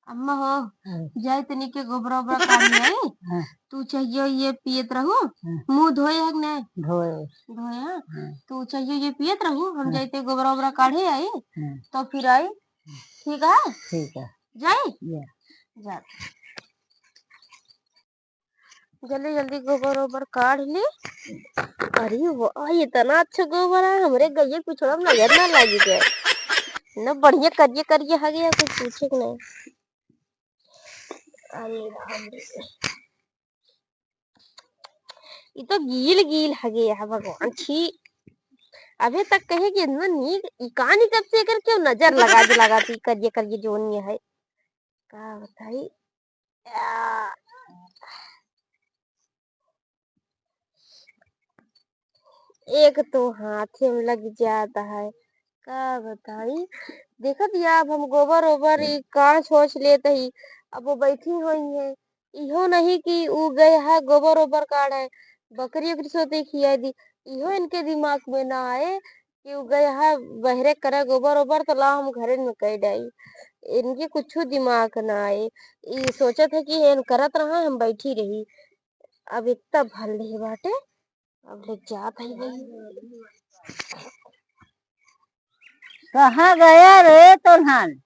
अम्मा हो जाए तनी के गोबरा ओबरा काढ़ी आई। तू चाहिए ये पियत रहू। मुंह धोए है कि नहीं? धोए धोया। तू चाहिए ये पियत रहू, हम जाते गोबरा ओबरा काढ़े आई तो फिर आई। ठीक है ठीक है जाए जा जल्दी जल्दी गोबर ओबर काढ़ ली। अरे वाह इतना अच्छा गोबर है, हमरे गैये पिछड़ा में नजर ना लगी गए न, बढ़िया करिए करिए है गया, कुछ पूछे कि नहीं। अरे ये तो गील गील है गया भगवान छी। अभी तक कहे कि इतना नीक कहानी कब से कर क्यों नजर लगाती करिए करिए जो नहीं है का बताई। एक तो हाथे में लग जाता है का बताई। देखत या अब हम गोबर ओबर कहाँ सोच लेते ही। अब वो बैठी हुई है, इहो नहीं कि उ गए है गोबर ओबर काढ़े बकरी उकरी सोते खिया दी। इहो इनके दिमाग में ना आए कि उ गए है बहरे करे गोबर ओबर तो ला हम घरे में कह डाई। इनके कुछ दिमाग ना आए, ये सोचत है कि इन करत रहा हम बैठी रही। अब इतना भल नहीं बाटे, अब ले जात है नहीं। कहाँ गया रे तोन्हन?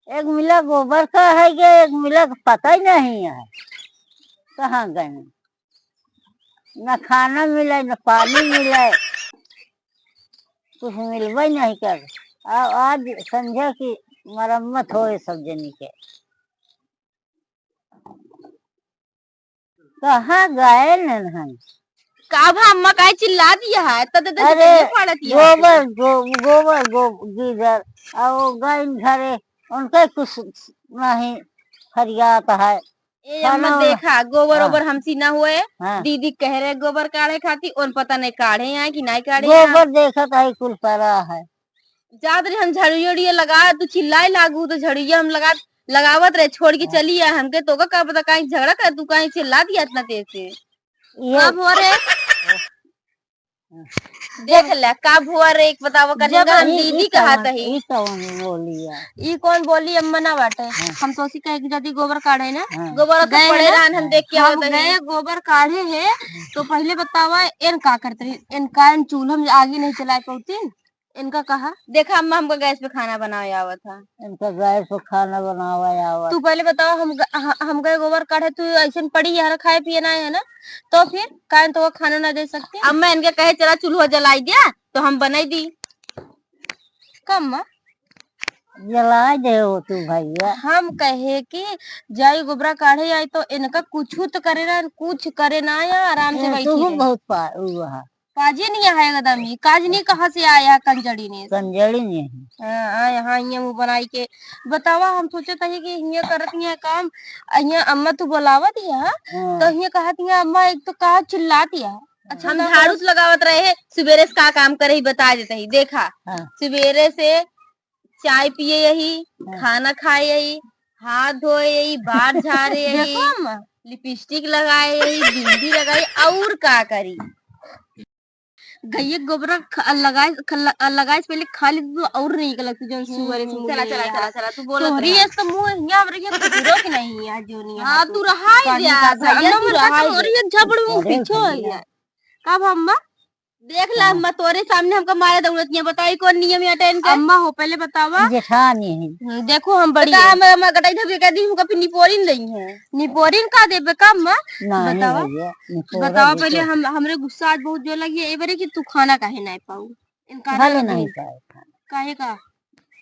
एक मिला गोबर का है ये, एक मिला पता ही नहीं है कहाँ गए। न खाना मिले न पानी मिले, कुछ मिलवा नहीं कर। आज समझे कि मरम्मत हो सब जनी के। कहाँ गए नन्हन? काभा अम्मा काय चिल्ला दिया है तद अरे गोबर गोबर गीदर और गए घरे उनके कुछ नहीं फरियाद है। अम्मा देखा गोबर हाँ। ओबर हमसी ना हुए। हाँ। दीदी कह रहे गोबर काढ़े खाती और पता नहीं काढ़े हैं कि नहीं काढ़े गोबर देखा है कुल पड़ा है। जात रहे हम झड़ियोड़िया लगा तू चिल्लाए लागू तो झड़िया हम लगावत रहे छोड़ के चली आए हमके तो का पता कहीं झगड़ा कर तू कहीं चिल्ला दिया इतना तेज से। कब हो रे देख ले कब हुआ रे एक बताओ करेगा। हम दीदी कहा तही ई कौन बोली अम्मा ना बाटे। हम तो कहे कि यदि गोबर काढ़े ना गोबर तो पड़े रहन हम देख के हम गए गोबर काढ़े है तो पहले बतावा इन का करते इन का इन चूल्हा में आगे नहीं चलाए पौती। इनका कहा देखा अम्मा हमको गैस पे खाना बनाया आवा था। इनका गैस पे खाना बनावा आवा। तू पहले बताओ हम गए गोबर काढ़े तू ऐसे पड़ी यार खाए पिए ना है ना तो फिर काहे तो खाना ना दे सकते। अम्मा इनके कहे चला चूल्हा जलाई दिया तो हम बनाई दी। कम जला दे हो तू भैया। हम कहे कि जाई गोबरा काढ़े आई तो इनका कुछ तो करे ना कुछ करे ना या आराम से बैठी रहे। बहुत काजी नहीं है एकदम ही काज नहीं कहाँ से आया कंजड़ी ने कंजड़ी नहीं यहाँ मुँह बनाई के बतावा। हम सोचे थे कि यहाँ करत है काम यहाँ अम्मा तू बोलावत है तो यहाँ कहत है अम्मा एक तो कहा चिल्लाती है। अच्छा हम झाड़ू लगावत रहे सवेरे से का काम करे ही बता देते ही देखा। सवेरे से चाय पिए यही खाना खाए यही हाथ धोए यही बाल झाड़े यही लिपस्टिक लगाए यही बिंदी लगाई और का करी। गैये गोबरा लगाए पहले खा ली तो और नहीं लगती जो सुअर से चला चला चला चला तू बोल तोरी है तो मुंह यहां पर ये पूरा कि नहीं है जो नहीं। हां तू रहा है भैया तू रहा है और ये झबड़ मुंह पीछे हो गया। कब अम्मा देख ला अम्मा तोरे सामने हमको मारे दौड़त नहीं बताई कौन नियम है अटेंड कर। अम्मा हो पहले बतावा जेठानी है देखो हम बड़ी है हम गटाई धबे कह दी हमको निपोरिन नहीं है निपोरिन का देबे का अम्मा बतावा बतावा पहले हम हमरे गुस्सा आज बहुत जो लगी है बारे कि तू खाना काहे नहीं पाऊ इनकार नहीं काहे का।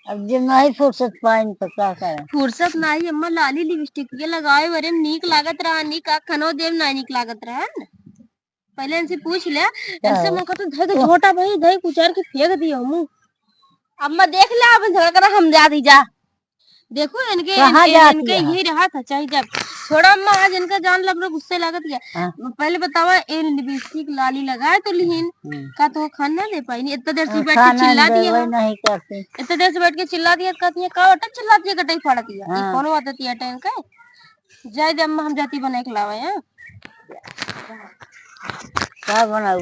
अब जब नहीं फुर्सत पाइन तो क्या करें। फुर्सत नहीं अम्मा लाली लिपस्टिक के लगाए बरे नीक लागत रहा नीक खनो देव ना नीक लागत रहा पहले इनसे पूछ ले इनसे मौका तो धर के झोटा भाई दही कुचार के फेंक दियो मुंह। अम्मा देख ले अब झगड़ा कर हम जा दी जा देखो इनके यही रहा था चाहिए जब थोड़ा अम्मा आज इनका जान लग रहा गुस्से लागत गया। पहले बतावा इन लिपस्टिक लाली लगाए तो लिहिन का तो खाना दे पाई इतना देर से बैठ के चिल्ला दिया नहीं करते इतना देर से बैठ के चिल्ला दिया कहती है का अटक चिल्लाती है गटाई फाड़ती है कौन बात है टाइम का जाए दे अम्मा हम जाती बना के लावा है। क्या बनाऊ